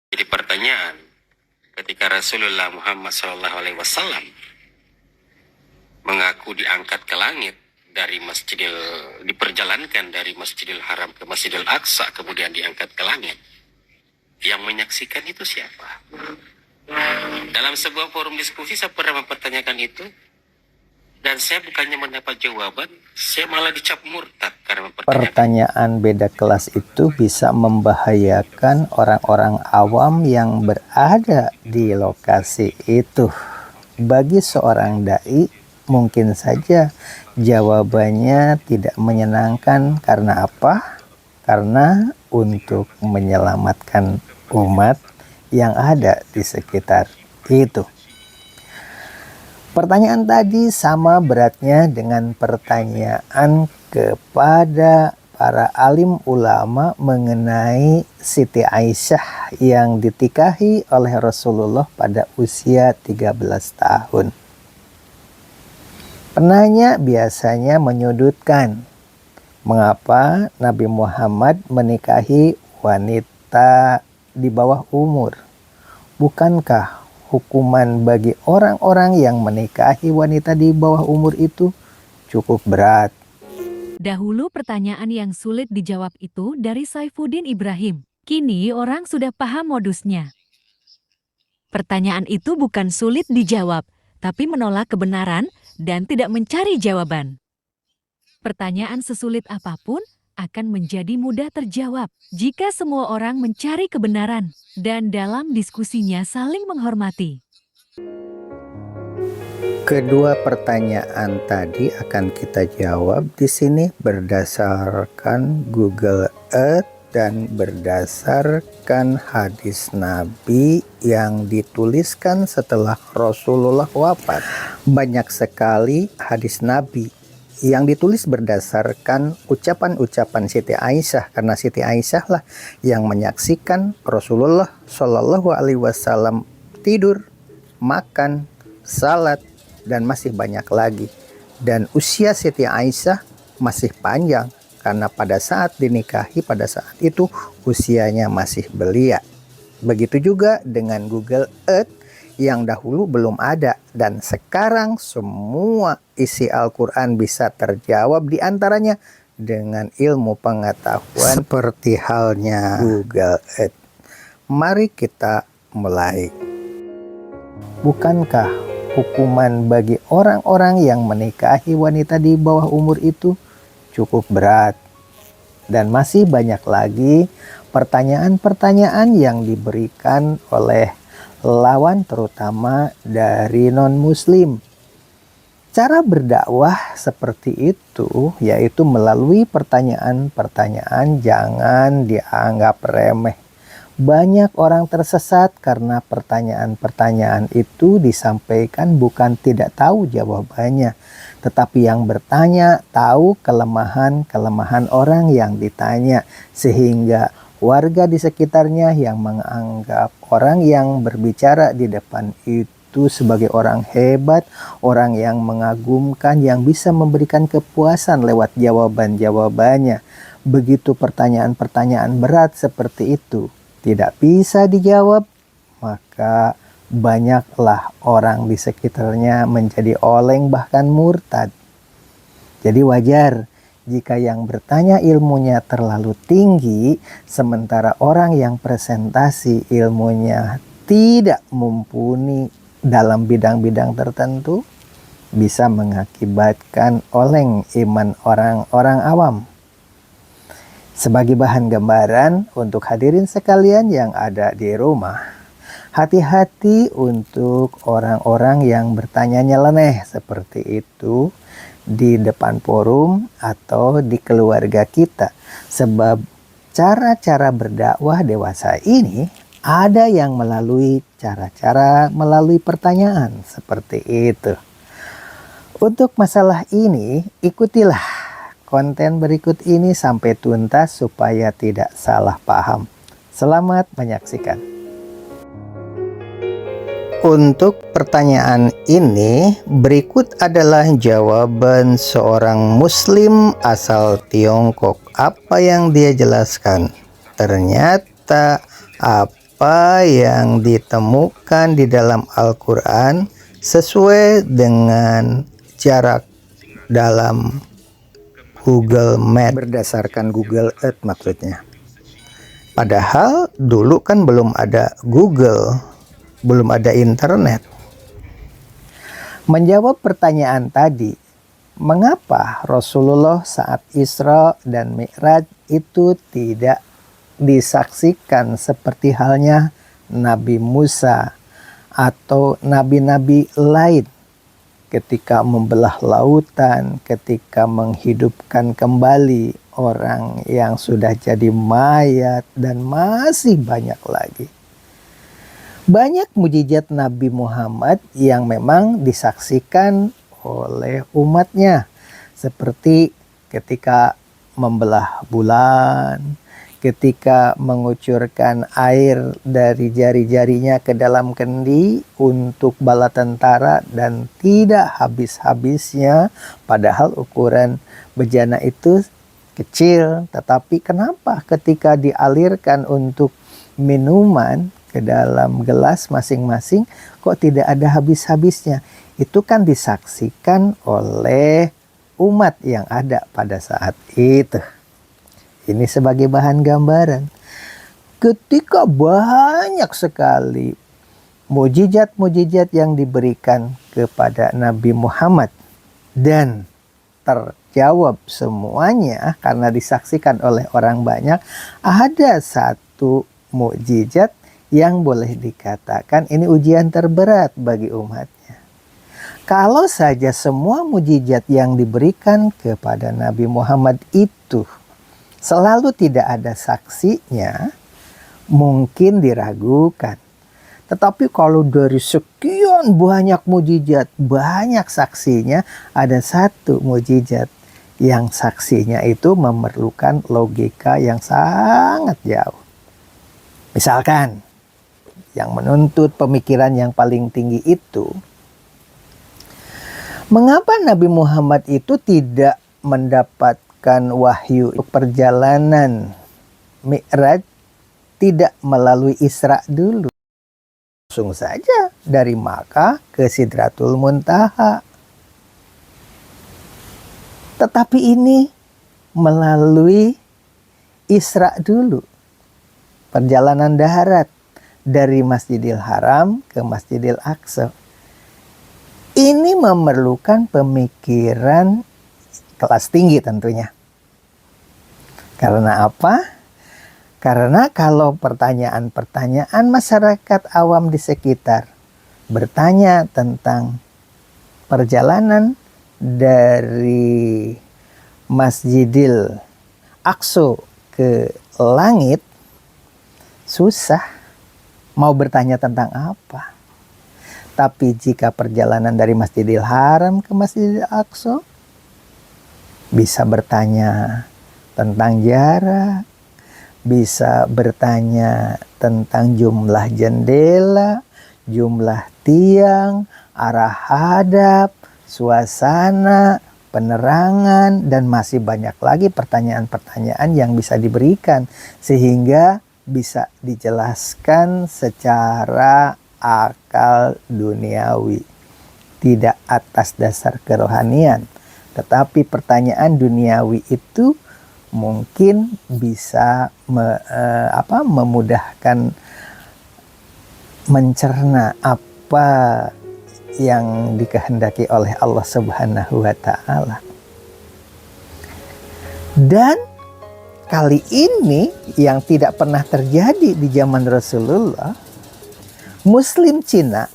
Jadi pertanyaan, ketika Rasulullah Muhammad SAW mengaku diangkat ke langit dari diperjalankan dari Masjidil Haram ke Masjidil Aqsa, kemudian diangkat ke langit, yang menyaksikan itu siapa? Dalam sebuah forum diskusi saya pernah mempertanyakan itu, dan saya bukannya mendapat jawaban, saya malah dicap murtad karena mempertanyakan. Pertanyaan beda kelas itu bisa membahayakan orang-orang awam yang berada di lokasi itu. Bagi seorang dai, mungkin saja jawabannya tidak menyenangkan. Karena apa? Karena untuk menyelamatkan umat yang ada di sekitar itu. Pertanyaan tadi sama beratnya dengan pertanyaan kepada para alim ulama mengenai Siti Aisyah yang ditikahi oleh Rasulullah pada usia 13 tahun. Penanya biasanya menyudutkan mengapa Nabi Muhammad menikahi wanita di bawah umur. Bukankah hukuman bagi orang-orang yang menikahi wanita di bawah umur itu cukup berat? Dahulu pertanyaan yang sulit dijawab itu dari Saifuddin Ibrahim. Kini orang sudah paham modusnya. Pertanyaan itu bukan sulit dijawab, tapi menolak kebenaran dan tidak mencari jawaban. Pertanyaan sesulit apapun akan menjadi mudah terjawab jika semua orang mencari kebenaran dan dalam diskusinya saling menghormati. Kedua pertanyaan tadi akan kita jawab di sini berdasarkan Google Earth dan berdasarkan hadis Nabi yang dituliskan setelah Rasulullah wafat. Banyak sekali hadis Nabi yang ditulis berdasarkan ucapan-ucapan Siti Aisyah, karena Siti Aisyah lah yang menyaksikan Rasulullah Shallallahu Alaihi Wasallam tidur, makan, salat, dan masih banyak lagi. Dan usia Siti Aisyah masih panjang karena pada saat dinikahi, pada saat itu usianya masih belia. Begitu juga dengan Google Earth yang dahulu belum ada, dan sekarang semua isi Al-Quran bisa terjawab diantaranya dengan ilmu pengetahuan seperti halnya Google Earth. Mari kita mulai. Bukankah hukuman bagi orang-orang yang menikahi wanita di bawah umur itu cukup berat? Dan masih banyak lagi pertanyaan-pertanyaan yang diberikan oleh lawan, terutama dari non-muslim. Cara berdakwah seperti itu yaitu melalui pertanyaan-pertanyaan, jangan dianggap remeh. Banyak orang tersesat karena pertanyaan-pertanyaan itu disampaikan bukan tidak tahu jawabannya, tetapi yang bertanya tahu kelemahan-kelemahan orang yang ditanya, sehingga warga di sekitarnya yang menganggap orang yang berbicara di depan itu sebagai orang hebat, orang yang mengagumkan, yang bisa memberikan kepuasan lewat jawaban-jawabannya. Begitu pertanyaan-pertanyaan berat seperti itu tidak bisa dijawab, maka banyaklah orang di sekitarnya menjadi oleng bahkan murtad. Jadi wajar jika yang bertanya ilmunya terlalu tinggi, sementara orang yang presentasi ilmunya tidak mumpuni dalam bidang-bidang tertentu, bisa mengakibatkan oleng iman orang-orang awam. Sebagai bahan gambaran untuk hadirin sekalian yang ada di rumah, hati-hati untuk orang-orang yang bertanya nyeleneh seperti itu di depan forum atau di keluarga kita. Sebab cara-cara berdakwah dewasa ini ada yang melalui cara-cara melalui pertanyaan seperti itu. Untuk masalah ini, ikutilah konten berikut ini sampai tuntas supaya tidak salah paham. Selamat menyaksikan. Untuk pertanyaan ini, berikut adalah jawaban seorang muslim asal Tiongkok. Apa yang dia jelaskan? Ternyata apa apa yang ditemukan di dalam Al-Quran sesuai dengan jarak dalam Google Map, berdasarkan Google Earth maksudnya. Padahal dulu kan belum ada Google, belum ada internet. Menjawab pertanyaan tadi, mengapa Rasulullah saat Isra dan Mi'raj itu tidak disaksikan seperti halnya Nabi Musa atau nabi-nabi lain ketika membelah lautan, ketika menghidupkan kembali orang yang sudah jadi mayat, dan masih banyak lagi. Banyak mujizat Nabi Muhammad yang memang disaksikan oleh umatnya, seperti ketika membelah bulan, ketika mengucurkan air dari jari-jarinya ke dalam kendi untuk bala tentara dan tidak habis-habisnya, padahal ukuran bejana itu kecil, tetapi kenapa ketika dialirkan untuk minuman ke dalam gelas masing-masing kok tidak ada habis-habisnya? Itu kan disaksikan oleh umat yang ada pada saat itu. Ini sebagai bahan gambaran. Ketika banyak sekali mujizat-mujizat yang diberikan kepada Nabi Muhammad dan terjawab semuanya karena disaksikan oleh orang banyak, ada satu mujizat yang boleh dikatakan ini ujian terberat bagi umatnya. Kalau saja semua mujizat yang diberikan kepada Nabi Muhammad itu selalu tidak ada saksinya, mungkin diragukan. Tetapi kalau dari sekian banyak mujizat, banyak saksinya, ada satu mujizat yang saksinya itu memerlukan logika yang sangat jauh. Misalkan, yang menuntut pemikiran yang paling tinggi itu, mengapa Nabi Muhammad itu tidak mendapat wahyu perjalanan Mi'raj tidak melalui Isra dulu, langsung saja dari Makkah ke Sidratul Muntaha. Tetapi ini melalui Isra dulu, perjalanan darat dari Masjidil Haram ke Masjidil Aqsa. Ini memerlukan pemikiran kelas tinggi tentunya. Karena apa? Karena kalau pertanyaan-pertanyaan masyarakat awam di sekitar bertanya tentang perjalanan dari Masjidil Aqsa ke langit, susah mau bertanya tentang apa. Tapi jika perjalanan dari Masjidil Haram ke Masjidil Aqsa, bisa bertanya tentang jarak, bisa bertanya tentang jumlah jendela, jumlah tiang, arah hadap, suasana, penerangan, dan masih banyak lagi pertanyaan-pertanyaan yang bisa diberikan sehingga bisa dijelaskan secara akal duniawi, tidak atas dasar kerohanian. Tetapi pertanyaan duniawi itu mungkin bisa memudahkan mencerna apa yang dikehendaki oleh Allah Subhanahu wa Ta'ala. Dan kali ini yang tidak pernah terjadi di zaman Rasulullah, Muslim Cina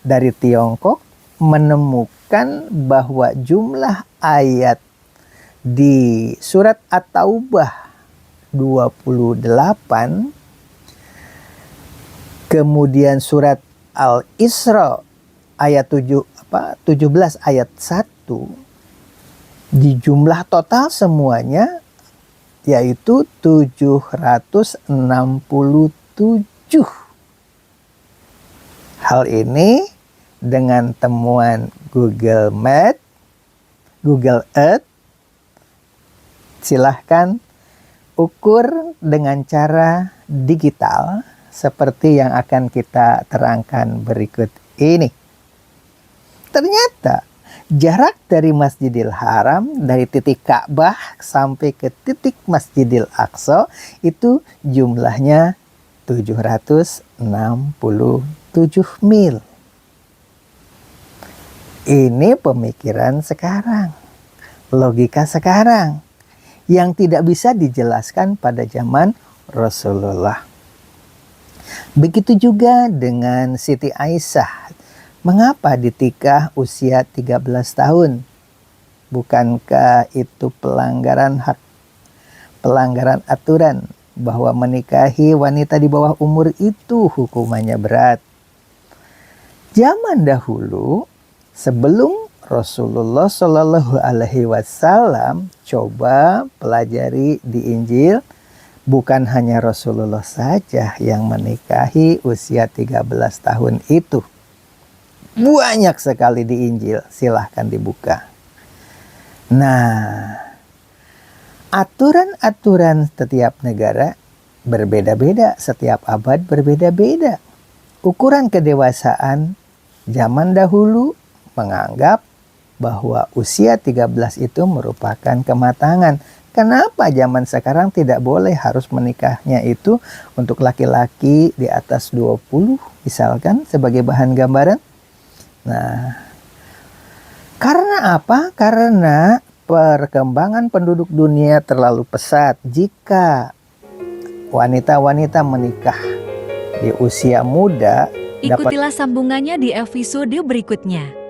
dari Tiongkok menemukan bahwa jumlah ayat di surat At-Taubah 28, kemudian surat Al-Isra ayat 17 ayat 1, di jumlah total semuanya yaitu 767. Hal ini dengan temuan Google Map, Google Earth, silahkan ukur dengan cara digital seperti yang akan kita terangkan berikut ini. Ternyata jarak dari Masjidil Haram dari titik Ka'bah sampai ke titik Masjidil Aqsa itu jumlahnya 767 mil. Ini pemikiran sekarang, logika sekarang yang tidak bisa dijelaskan pada zaman Rasulullah. Begitu juga dengan Siti Aisyah. Mengapa ditikah usia 13 tahun? Bukankah itu pelanggaran hak, pelanggaran aturan bahwa menikahi wanita di bawah umur itu hukumannya berat? Zaman dahulu, sebelum Rasulullah Shallallahu Alaihi Wasallam, coba pelajari di Injil, bukan hanya Rasulullah saja yang menikahi usia 13 tahun itu. Banyak sekali di Injil, silahkan dibuka. Nah, aturan-aturan setiap negara berbeda-beda, setiap abad berbeda-beda. Ukuran kedewasaan zaman dahulu menganggap bahwa usia 13 itu merupakan kematangan. Kenapa zaman sekarang tidak boleh harus menikahnya itu untuk laki-laki di atas 20 misalkan sebagai bahan gambaran? Nah, karena apa? Karena perkembangan penduduk dunia terlalu pesat. Jika wanita-wanita menikah di usia muda, Ikutilah sambungannya di episode berikutnya.